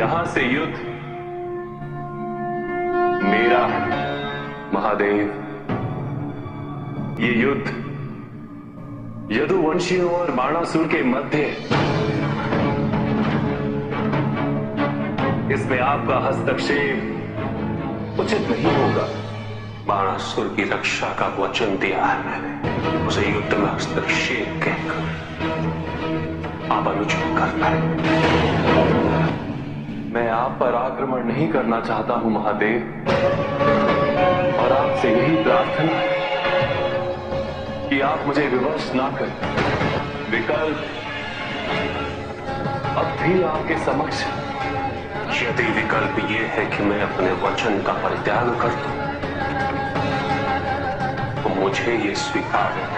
यहां से युद्ध मेरा है महादेव। ये युद्ध यदुवंशियों और बाणासुर के मध्य, इसमें आपका हस्तक्षेप उचित नहीं होगा। बाणासुर की रक्षा का वचन दिया है मैंने, उसे युद्ध में हस्तक्षेप कहकर आप अनुचित करना है। मैं आप पर आक्रमण नहीं करना चाहता हूं महादेव, और आपसे यही प्रार्थना है कि आप मुझे विवश ना करें। विकल्प अब भी आपके समक्ष है। यदि विकल्प ये है कि मैं अपने वचन का परित्याग कर दूं, तो मुझे ये स्वीकार है।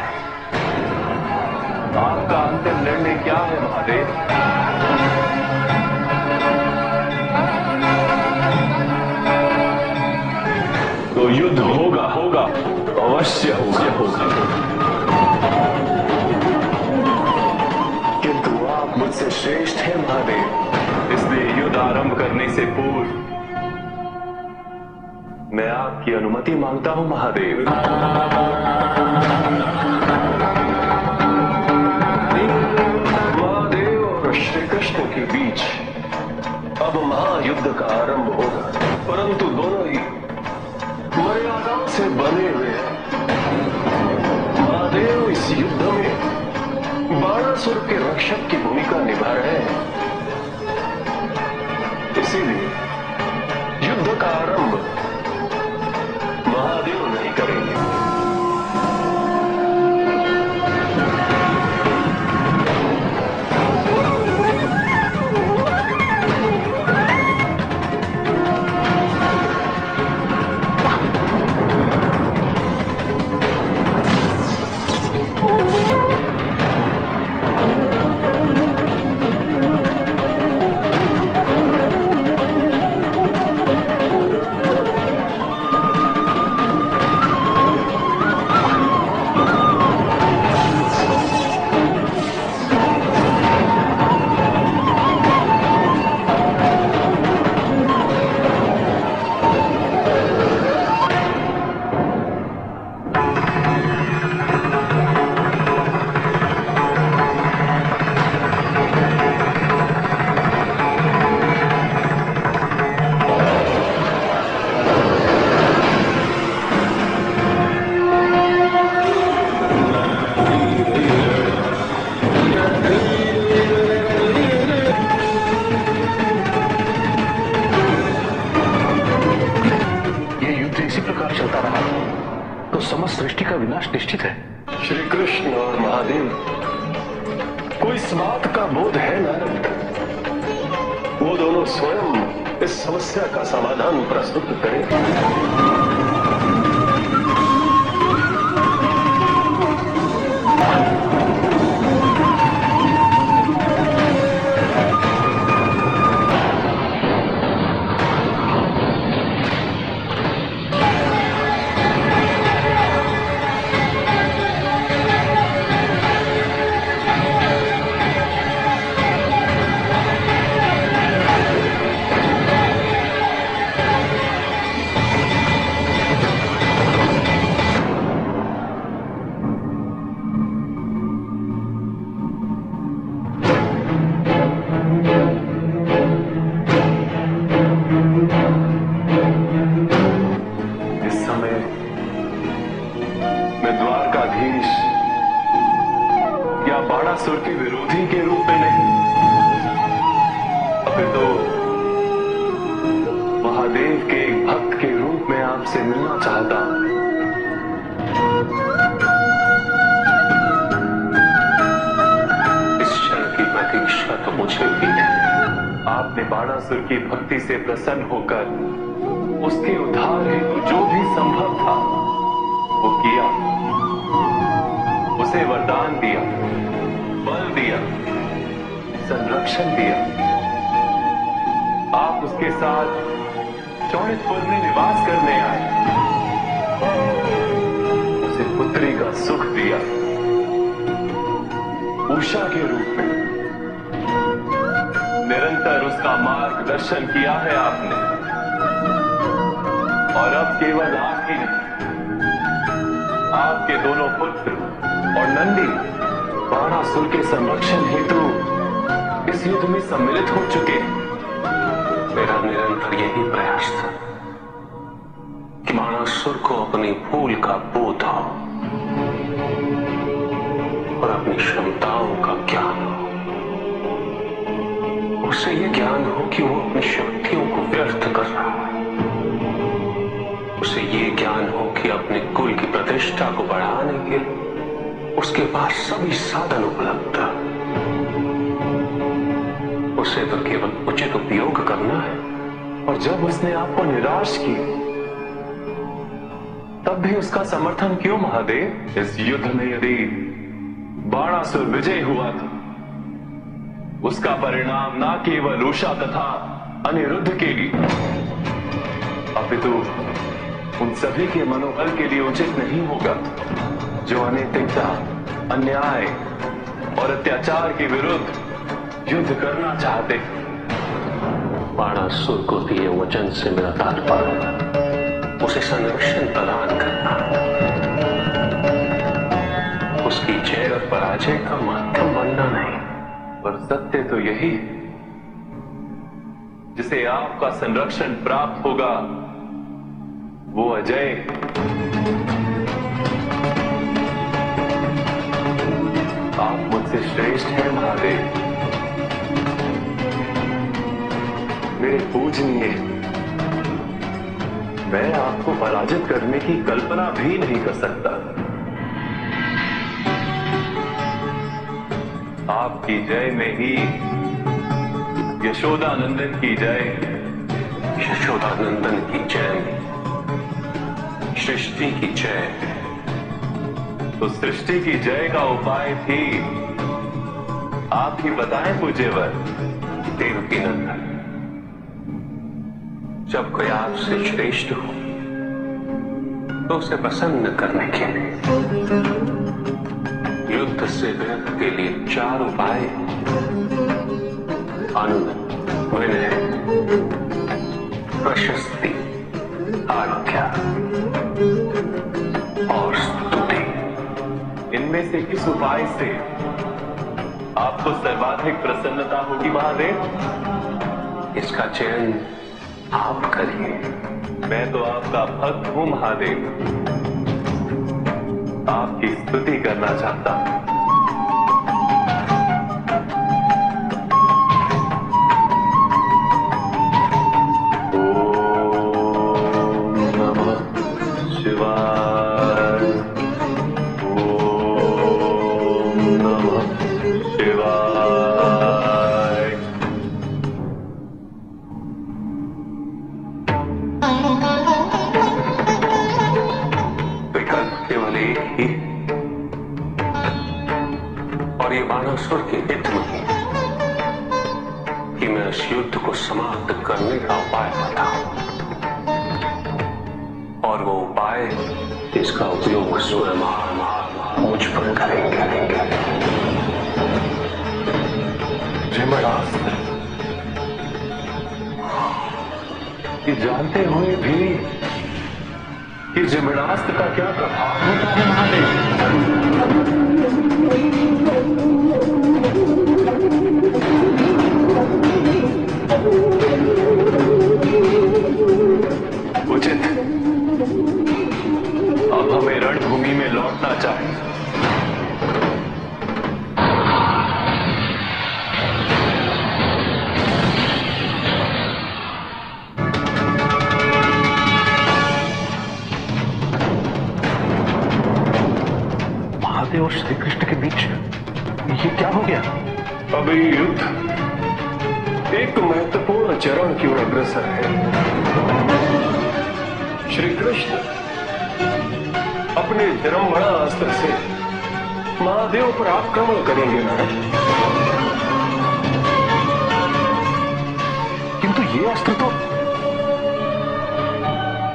आपका अंतिम निर्णय क्या है महादेव? तो युद्ध होगा, होगा, अवश्य होगा। किंतु आप मुझसे श्रेष्ठ हैं महादेव, इसलिए युद्ध आरंभ करने से पूर्व मैं आपकी अनुमति मांगता हूं महादेव। महादेव और श्री कृष्ण के बीच अब महायुद्ध का आरंभ होगा, परंतु दोनों ही मर्यादाओं से बने हुए हैं। महादेव इस युद्ध में बाणासुर के रक्षक की भूमिका निभा रहे हैं, इसीलिए युद्ध का आरंभ महादेव नहीं करेंगे। समस्त सृष्टि का विनाश निश्चित है। श्री कृष्ण और महादेव को इस बात का बोध है ना, वो दोनों स्वयं इस समस्या का समाधान प्रस्तुत करें। बाणासुर के विरोधी के रूप में नहीं, अपितु महादेव के एक भक्त के रूप में आपसे मिलना चाहता हूं। इस क्षण की प्रतीक्षा तो मुझे भी है। आपने बाणासुर की भक्ति से प्रसन्न होकर उसके उद्धार हेतु जो भी संभव था वो किया, उसे वरदान दिया, बल दिया, संरक्षण दिया। आप उसके साथ चौड़ितपुर में निवास करने आए, उसे पुत्री का सुख दिया, उषा के रूप में निरंतर निरंतर उसका मार्गदर्शन किया है आपने, और अब केवल आप ही नहीं, आपके दोनों पुत्र और नंदी बाणासुर के संरक्षण हेतु इस युद्ध में सम्मिलित हो चुके। मेरा निरंतर यही प्रयास था कि बाणासुर को अपनी भूल का बोध हो और अपनी क्षमताओं का ज्ञान हो। उसे यह ज्ञान हो कि वो अपनी शक्तियों को व्यर्थ कर रहा है। उसे यह ज्ञान हो कि अपने कुल की प्रतिष्ठा को बढ़ाने के लिए उसके पास सभी साधन उपलब्ध है। उसे तो केवल उचित उपयोग करना है। और जब उसने आपको निराश की, तब भी उसका समर्थन क्यों महादेव? इस युद्ध में यदि बाणासुर विजय हुआ था, उसका परिणाम न केवल उषा तथा अनिरुद्ध के लिए, अपितु उन सभी के मनोबल के लिए उचित नहीं होगा जो अनैतिकता, अन्याय और अत्याचार के विरुद्ध युद्ध करना चाहते। बाणासुर को दिए वचन से मेरा तात्पर्य उसे संरक्षण प्रदान करना, उसकी जय और पराजय का माध्यम बनना नहीं। पर सत्य तो यही है, जिसे आपका संरक्षण प्राप्त होगा वो अजय। आप मुझसे श्रेष्ठ हैं महादेव, मेरे पूजनीय। मैं आपको पराजित करने की कल्पना भी नहीं कर सकता। आपकी जय में ही यशोदानंदन की जय, यशोदानंदन की जय, सृष्टि की जय। तो सृष्टि की जय का उपाय भी आप ही बताएं पूज्यवर। देवकी नंदन, जब कोई आपसे श्रेष्ठ हो तो उसे प्रसन्न करने के लिए युद्ध से विरत के लिए 4 उपाय: आनंद, विनय, प्रशस्ति, आज्ञा और स्तुति। इनमें से किस उपाय से आपको सर्वाधिक प्रसन्नता होगी महादेव? इसका चयन आप करिए। मैं तो आपका भक्त हूं महादेव, आपकी स्तुति करना चाहता हूं। ओम नमः शिवाय, ओम नमः शिवाय। विकल्प केवल एक ही, और ये बाणासुर के हित में है कि मैं इस युद्ध को समाप्त करने का उपाय बताऊं, और वो उपाय इसका उपयोग स्वयं मुझ पर करेंगे। जमरास्त्र, ये जानते हुए भी कि जमरास्त्र का क्या प्रभाव होता है महादेव? उचित, अब हमें रणभूमि में लौटना चाहिए। महादेव और श्री कृष्ण के बीच ये क्या हो गया? अभी युद्ध एक महत्वपूर्ण चरण की ओर अग्रसर है। श्री कृष्ण अपने जरम्भणा अस्त्र से महादेव पर आक्रमण करेंगे ना? किंतु ये अस्त्र तो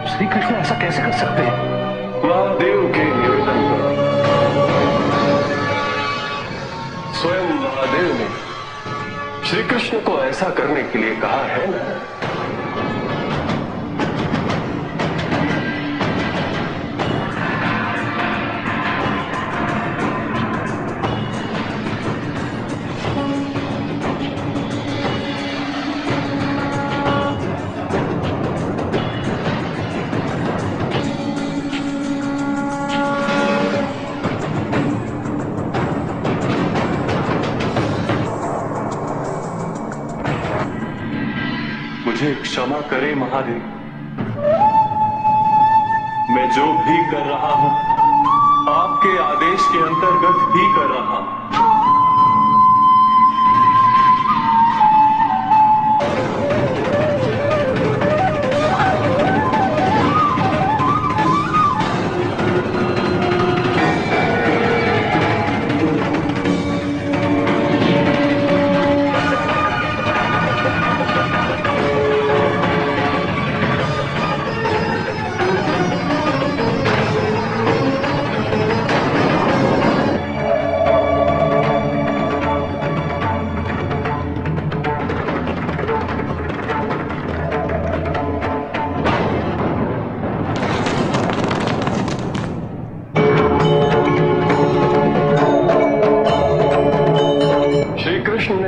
श्री कृष्ण ऐसा कैसे कर सकते हैं? महादेव के निवेदन पर स्वयं महादेव ने श्री कृष्ण को ऐसा करने के लिए कहा है ना। मुझे क्षमा करे महादेव, मैं जो भी कर रहा हूं आपके आदेश के अंतर्गत ही कर रहा हूं।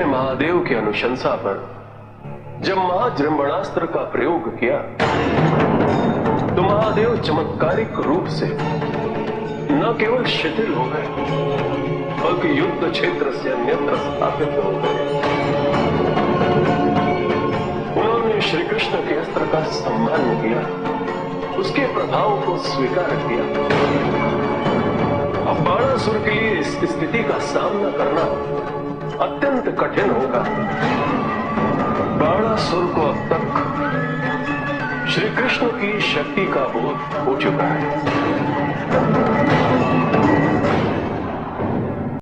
महादेव की अनुशंसा पर जब महाजृंभणास्त्र का प्रयोग किया तो महादेव चमत्कारिक रूप से न केवल शिथिल हो गए बल्कि युद्ध क्षेत्र से अन्यत्र स्थापित हो गए। उन्होंने श्री कृष्ण के अस्त्र का सम्मान किया, उसके प्रभाव को स्वीकार किया। अब बाणासुर के लिए इस स्थिति का सामना करना अत्यंत कठिन होगा। बाणासुर को अब तक श्री कृष्ण की शक्ति का बोध हो चुका है।